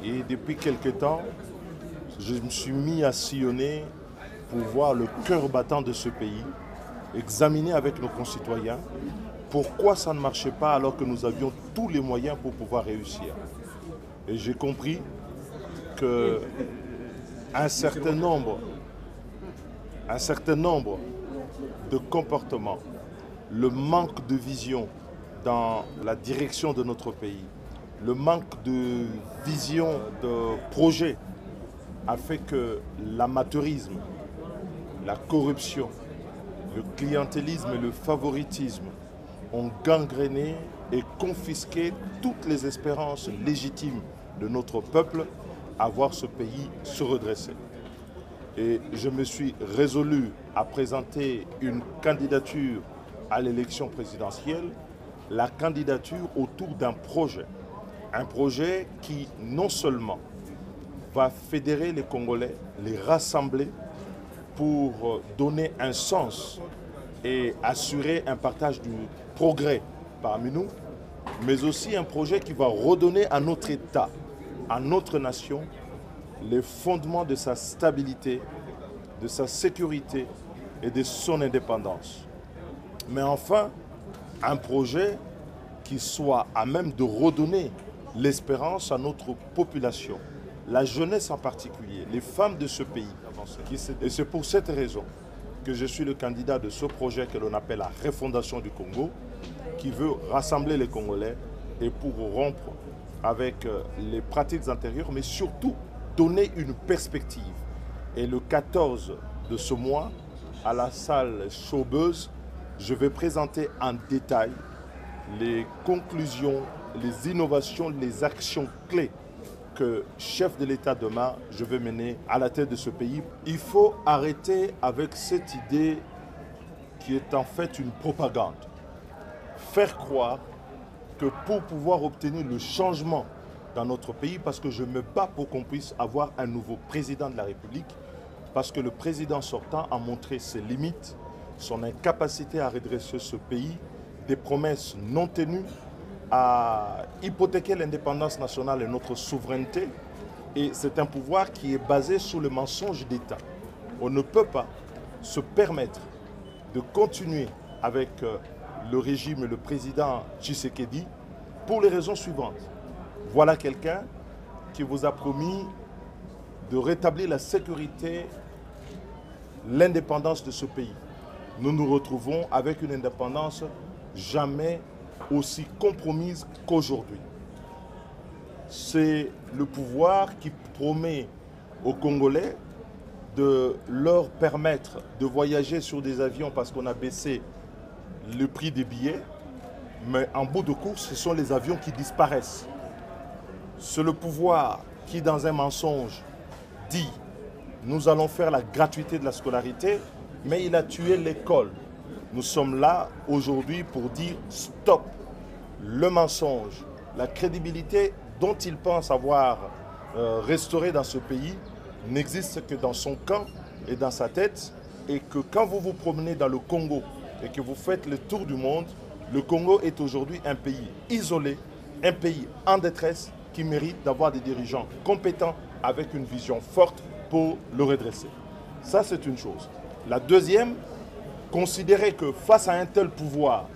Et depuis quelque temps, je me suis mis à sillonner pour voir le cœur battant de ce pays, examiner avec nos concitoyens pourquoi ça ne marchait pas alors que nous avions tous les moyens pour pouvoir réussir. Et j'ai compris qu'un certain nombre, un certain nombre de comportements, le manque de vision dans la direction de notre pays, le manque de vision, de projet, a fait que l'amateurisme, la corruption, le clientélisme et le favoritisme ont gangréné et confisqué toutes les espérances légitimes de notre peuple à voir ce pays se redresser. Et je me suis résolu à présenter une candidature à l'élection présidentielle, la candidature autour d'un projet. Un projet qui non seulement va fédérer les Congolais, les rassembler pour donner un sens et assurer un partage du progrès parmi nous, mais aussi un projet qui va redonner à notre État, à notre nation, les fondements de sa stabilité, de sa sécurité et de son indépendance. Mais enfin, un projet qui soit à même de redonner l'espérance à notre population, la jeunesse en particulier, les femmes de ce pays. Et c'est pour cette raison que je suis le candidat de ce projet que l'on appelle la refondation du Congo, qui veut rassembler les Congolais et pour rompre avec les pratiques antérieures, mais surtout donner une perspective. Et le 14 de ce mois, à la salle Chaubeuse, je vais présenter en détail les conclusions, les innovations, les actions clés que, chef de l'État demain, je vais mener à la tête de ce pays. Il faut arrêter avec cette idée qui est en fait une propagande. Faire croire que pour pouvoir obtenir le changement dans notre pays, parce que je me bats pour qu'on puisse avoir un nouveau président de la République, parce que le président sortant a montré ses limites, son incapacité à redresser ce pays, des promesses non tenues, à hypothéquer l'indépendance nationale et notre souveraineté. Et c'est un pouvoir qui est basé sur le mensonge d'État. On ne peut pas se permettre de continuer avec le régime et le président Tshisekedi pour les raisons suivantes. Voilà quelqu'un qui vous a promis de rétablir la sécurité, l'indépendance de ce pays. Nous nous retrouvons avec une indépendance jamais aussi compromise qu'aujourd'hui. C'est le pouvoir qui promet aux Congolais de leur permettre de voyager sur des avions parce qu'on a baissé le prix des billets, mais en bout de course, ce sont les avions qui disparaissent. C'est le pouvoir qui, dans un mensonge, dit « nous allons faire la gratuité de la scolarité », mais il a tué l'école. Nous sommes là aujourd'hui pour dire stop. Le mensonge, la crédibilité dont il pense avoir restauré dans ce pays n'existe que dans son camp et dans sa tête, et que quand vous vous promenez dans le Congo et que vous faites le tour du monde, le Congo est aujourd'hui un pays isolé, un pays en détresse qui mérite d'avoir des dirigeants compétents avec une vision forte pour le redresser. Ça, c'est une chose. La deuxième, considérer que face à un tel pouvoir,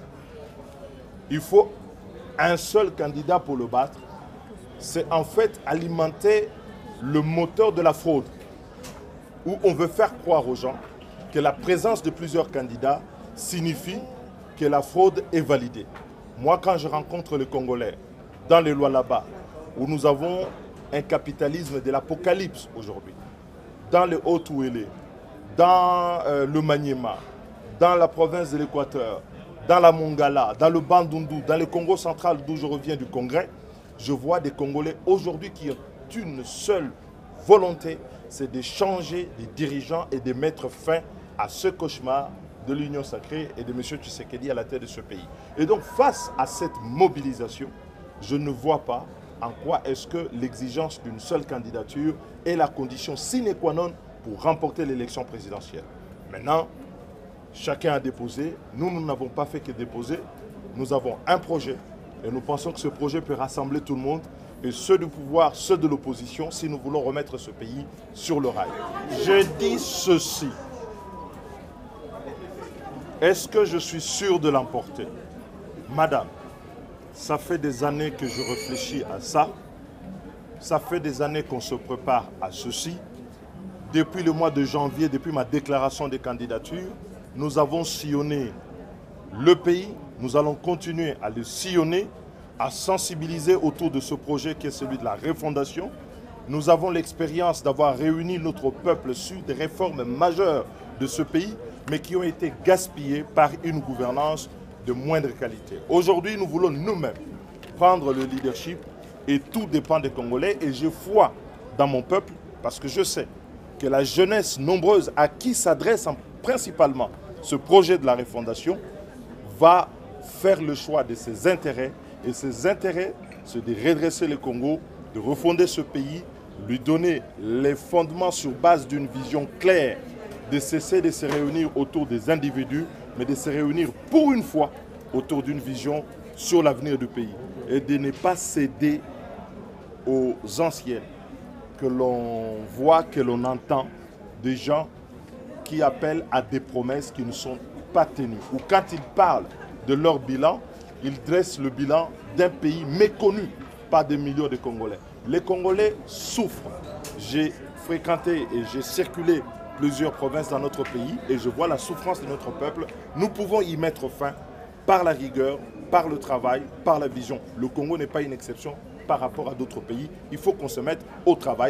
il faut un seul candidat pour le battre, c'est en fait alimenter le moteur de la fraude, où on veut faire croire aux gens que la présence de plusieurs candidats signifie que la fraude est validée. Moi, quand je rencontre les Congolais dans les lois là-bas, où nous avons un capitalisme de l'apocalypse aujourd'hui, dans le Haut-Ouélé, dans le Maniema, dans la province de l'Équateur, dans la Mongala, dans le Bandundu, dans le Congo central d'où je reviens du Congrès, je vois des Congolais aujourd'hui qui ont une seule volonté, c'est de changer des dirigeants et de mettre fin à ce cauchemar de l'Union sacrée et de M. Tshisekedi à la tête de ce pays. Et donc face à cette mobilisation, je ne vois pas en quoi est-ce que l'exigence d'une seule candidature est la condition sine qua non pour remporter l'élection présidentielle. Maintenant, chacun a déposé. Nous n'avons pas fait que déposer. Nous avons un projet et nous pensons que ce projet peut rassembler tout le monde et ceux du pouvoir, ceux de l'opposition, si nous voulons remettre ce pays sur le rail. Je dis ceci. Est-ce que je suis sûr de l'emporter? Madame, ça fait des années que je réfléchis à ça. Ça fait des années qu'on se prépare à ceci. Depuis le mois de janvier, depuis ma déclaration de candidature, nous avons sillonné le pays. Nous allons continuer à le sillonner, à sensibiliser autour de ce projet qui est celui de la refondation. Nous avons l'expérience d'avoir réuni notre peuple sur des réformes majeures de ce pays, mais qui ont été gaspillées par une gouvernance de moindre qualité. Aujourd'hui, nous voulons nous-mêmes prendre le leadership et tout dépend des Congolais. Et j'ai foi dans mon peuple parce que je sais que la jeunesse nombreuse à qui s'adresse principalement ce projet de la refondation va faire le choix de ses intérêts. Et ses intérêts, c'est de redresser le Congo, de refonder ce pays, lui donner les fondements sur base d'une vision claire, de cesser de se réunir autour des individus, mais de se réunir pour une fois autour d'une vision sur l'avenir du pays. Et de ne pas céder aux anciens que l'on voit, que l'on entend, des gens qui appellent à des promesses qui ne sont pas tenues. Ou quand ils parlent de leur bilan, ils dressent le bilan d'un pays méconnu par des millions de Congolais. Les Congolais souffrent. J'ai fréquenté et j'ai circulé plusieurs provinces dans notre pays et je vois la souffrance de notre peuple. Nous pouvons y mettre fin par la rigueur, par le travail, par la vision. Le Congo n'est pas une exception par rapport à d'autres pays. Il faut qu'on se mette au travail.